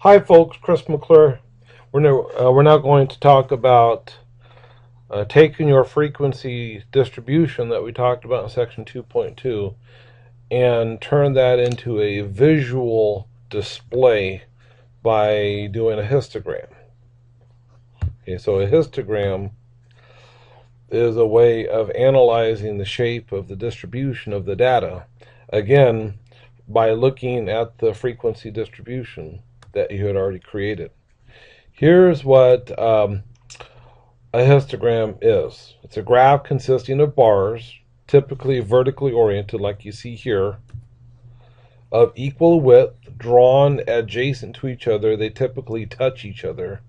Hi, folks. Chris McClure. We're now going to talk about taking your frequency distribution that we talked about in section 2.2 and turn that into a visual display by doing a histogram. Okay, so a histogram is a way of analyzing the shape of the distribution of the data. Again, by looking at the frequency distribution that you had already created. Here's what a histogram is. It's a graph consisting of bars, typically vertically oriented like you see here, of equal width, drawn adjacent to each other. They typically touch each other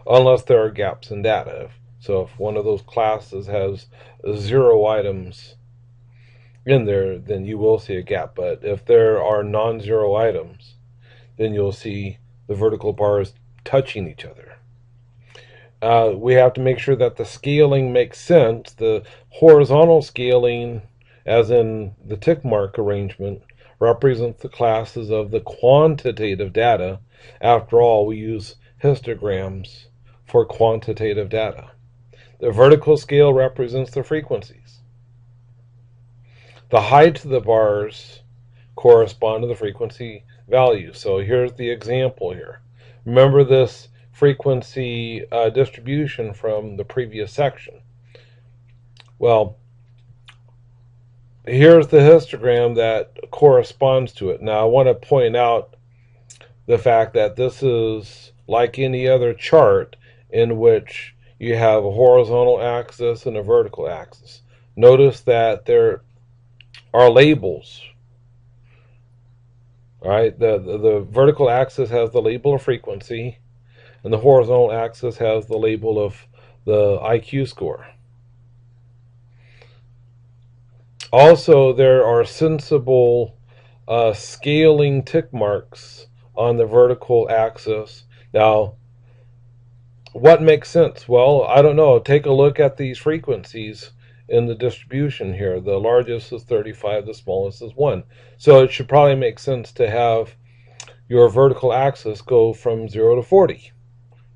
unless there are gaps in data. So if one of those classes has 0 items in there, then you will see a gap. But if there are non-zero items, then you'll see the vertical bars touching each other. We have to make sure that the scaling makes sense. The horizontal scaling, as in the tick mark arrangement, represents the classes of the quantitative data. After all, we use histograms for quantitative data. The vertical scale represents the frequencies. The height of the bars correspond to the frequency value. So here's the example here. Remember this frequency distribution from the previous section. Well, here's the histogram that corresponds to it. Now, I want to point out the fact that this is like any other chart in which you have a horizontal axis and a vertical axis. Notice that there are labels. All right, the vertical axis has the label of frequency, and the horizontal axis has the label of the IQ score. Also, there are sensible scaling tick marks on the vertical axis. Now, what makes sense? Well, I don't know. Take a look at these frequencies in the distribution here. The largest is 35, the smallest is 1. So it should probably make sense to have your vertical axis go from 0 to 40,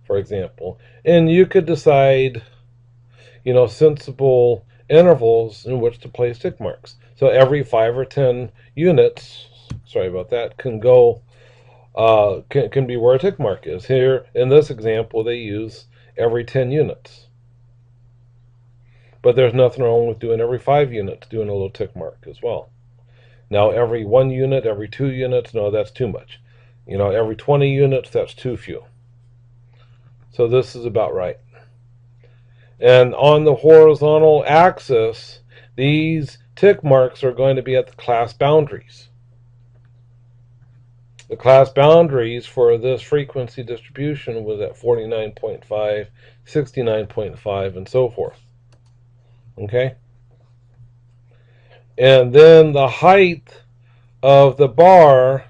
for example. And you could decide, sensible intervals in which to place tick marks. So every 5 or 10 units, sorry about that, can go can be where a tick mark is. Here in this example, they use every 10 units. But there's nothing wrong with doing every 5 units, doing a little tick mark as well. Now, every 1 unit, every 2 units, no, that's too much. Every 20 units, that's too few. So this is about right. And on the horizontal axis, these tick marks are going to be at the class boundaries. The class boundaries for this frequency distribution was at 49.5, 69.5, and so forth. Okay? And then the height of the bar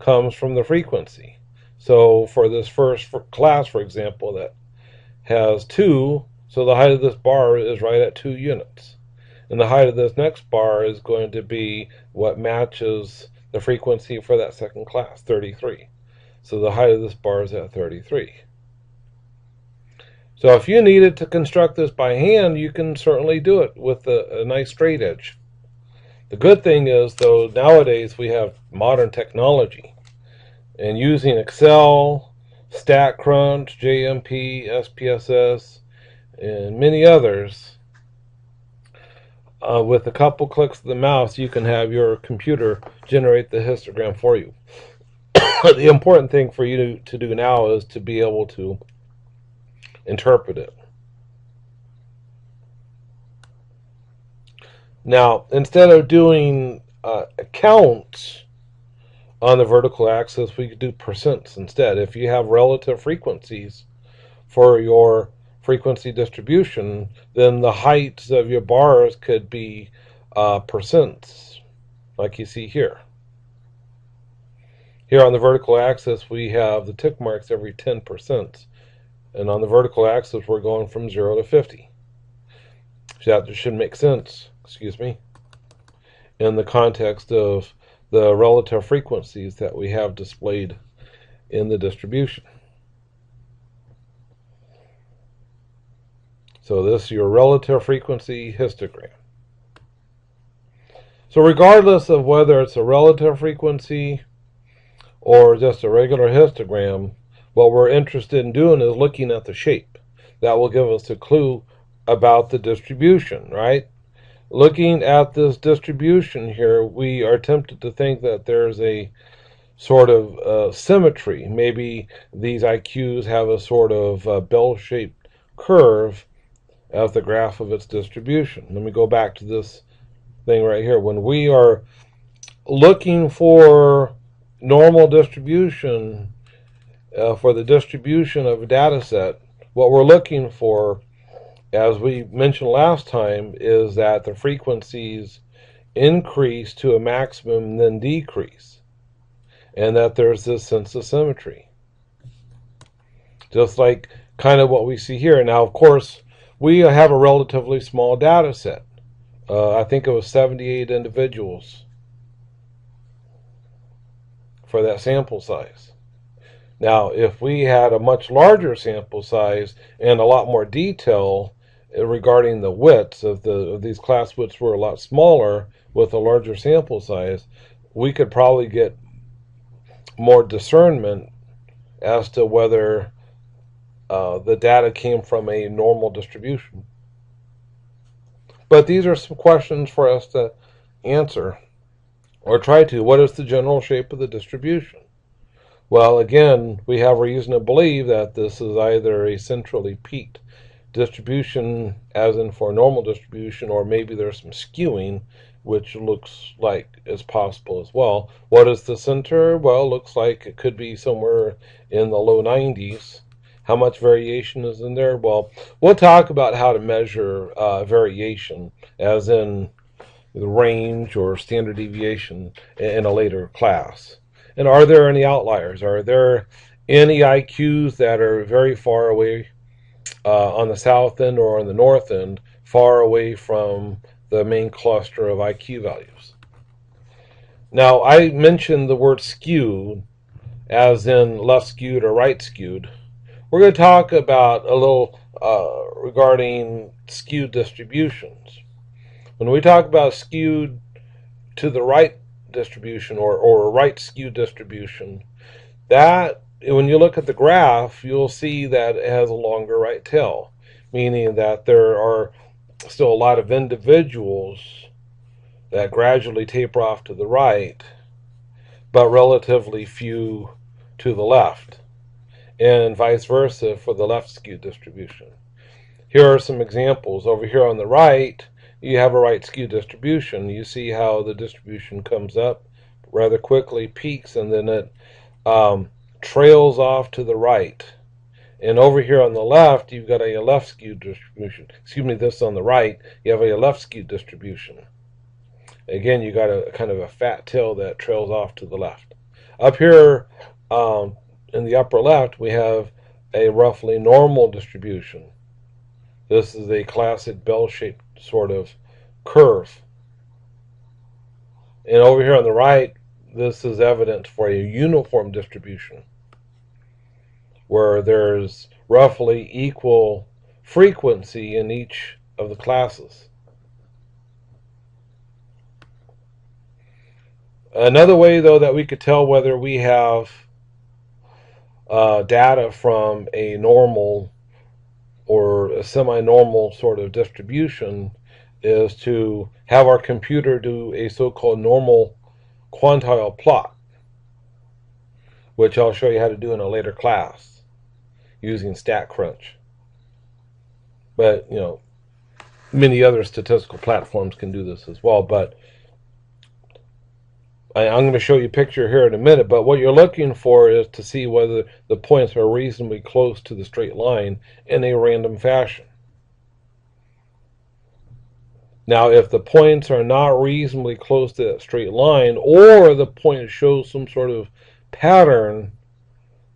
comes from the frequency. So for this first class, for example, that has 2, so the height of this bar is right at 2 units. And the height of this next bar is going to be what matches the frequency for that second class, 33. So the height of this bar is at 33. So if you needed to construct this by hand, you can certainly do it with a nice straight edge. The good thing is, though, nowadays we have modern technology. And using Excel, StatCrunch, JMP, SPSS, and many others, with a couple clicks of the mouse, you can have your computer generate the histogram for you. The important thing for you to do now is to be able to interpret it. Now, instead of doing counts on the vertical axis, we could do percents instead. If you have relative frequencies for your frequency distribution, then the heights of your bars could be percents, like you see here. Here on the vertical axis, we have the tick marks every 10%. And on the vertical axis, we're going from 0 to 50. So that should make sense, in the context of the relative frequencies that we have displayed in the distribution. So this is your relative frequency histogram. So regardless of whether it's a relative frequency or just a regular histogram, what we're interested in doing is looking at the shape. That will give us a clue about the distribution, right? Looking at this distribution here, we are tempted to think that there's a sort of symmetry. Maybe these IQs have a sort of bell-shaped curve as the graph of its distribution. Let me go back to this thing right here. When we are looking for normal distribution, for the distribution of a data set, what we're looking for, as we mentioned last time, is that the frequencies increase to a maximum and then decrease, and that there's this sense of symmetry. Just like kind of what we see here. Now, of course, we have a relatively small data set. I think it was 78 individuals for that sample size. Now, if we had a much larger sample size and a lot more detail regarding the widths of these class widths were a lot smaller with a larger sample size, we could probably get more discernment as to whether the data came from a normal distribution. But these are some questions for us to answer, or try to. What is the general shape of the distribution? Well, again, we have reason to believe that this is either a centrally peaked distribution, as in for a normal distribution, or maybe there's some skewing, which looks like is possible as well. What is the center? Well, looks like it could be somewhere in the low 90s. How much variation is in there? Well, we'll talk about how to measure variation, as in the range or standard deviation, in a later class. And are there any outliers? Are there any IQs that are very far away on the south end or on the north end, far away from the main cluster of IQ values? Now, I mentioned the word skewed, as in left skewed or right skewed. We're going to talk about a little regarding skewed distributions. When we talk about skewed to the right distribution or right skewed distribution, that when you look at the graph, you'll see that it has a longer right tail, meaning that there are still a lot of individuals that gradually taper off to the right, but relatively few to the left, and vice versa for the left skewed distribution. Here are some examples. Over here on the right, you have a right skewed distribution. You see how the distribution comes up rather quickly, peaks, and then it trails off to the right. And over here on the left, you've got a left skewed distribution. Excuse me, this on the right, you have a left skewed distribution. Again, you got a kind of a fat tail that trails off to the left. Up here in the upper left, we have a roughly normal distribution. This is a classic bell-shaped sort of curve. And over here on the right, this is evidence for a uniform distribution, where there's roughly equal frequency in each of the classes. Another way, though, that we could tell whether we have data from a normal or a semi-normal sort of distribution is to have our computer do a so-called normal quantile plot, which I'll show you how to do in a later class using StatCrunch. But, you know, many other statistical platforms can do this as well. But I'm going to show you a picture here in a minute, but what you're looking for is to see whether the points are reasonably close to the straight line in a random fashion. Now, if the points are not reasonably close to that straight line, or the point shows some sort of pattern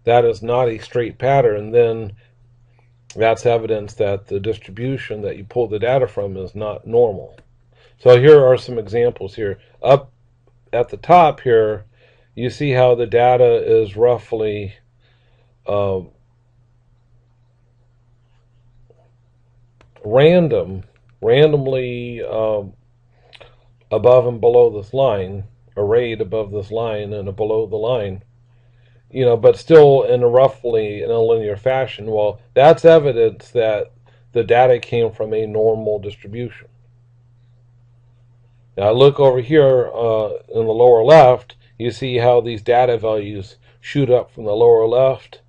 that is not a straight pattern, then that's evidence that the distribution that you pull the data from is not normal. So here are some examples here. Up at the top here, you see how the data is roughly randomly above and below this line, arrayed above this line and below the line, but still in a linear fashion. Well, that's evidence that the data came from a normal distribution. Now look over here in the lower left, you see how these data values shoot up from the lower left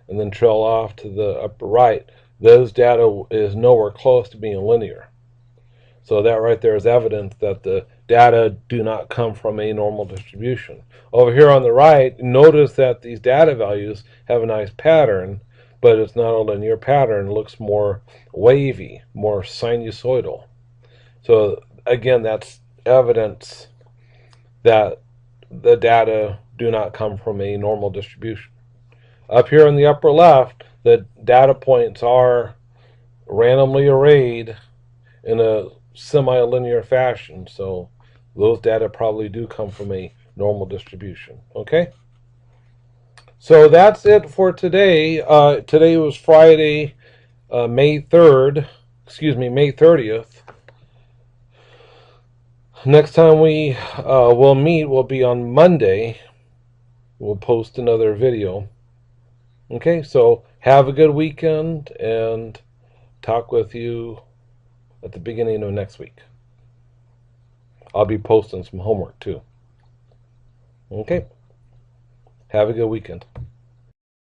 and then trail off to the upper right. Those data is nowhere close to being linear. So that right there is evidence that the data do not come from a normal distribution. Over here on the right, notice that these data values have a nice pattern, but it's not a linear pattern. It looks more wavy, more sinusoidal. So again, that's evidence that the data do not come from a normal distribution. Up here in the upper left, the data points are randomly arrayed in a semi-linear fashion, so those data probably do come from a normal distribution. Okay? So that's it for today. Today was Friday, May 30th. Next time we will meet will be on Monday. We'll post another video. Okay, so have a good weekend and talk with you at the beginning of next week. I'll be posting some homework too. Okay, have a good weekend.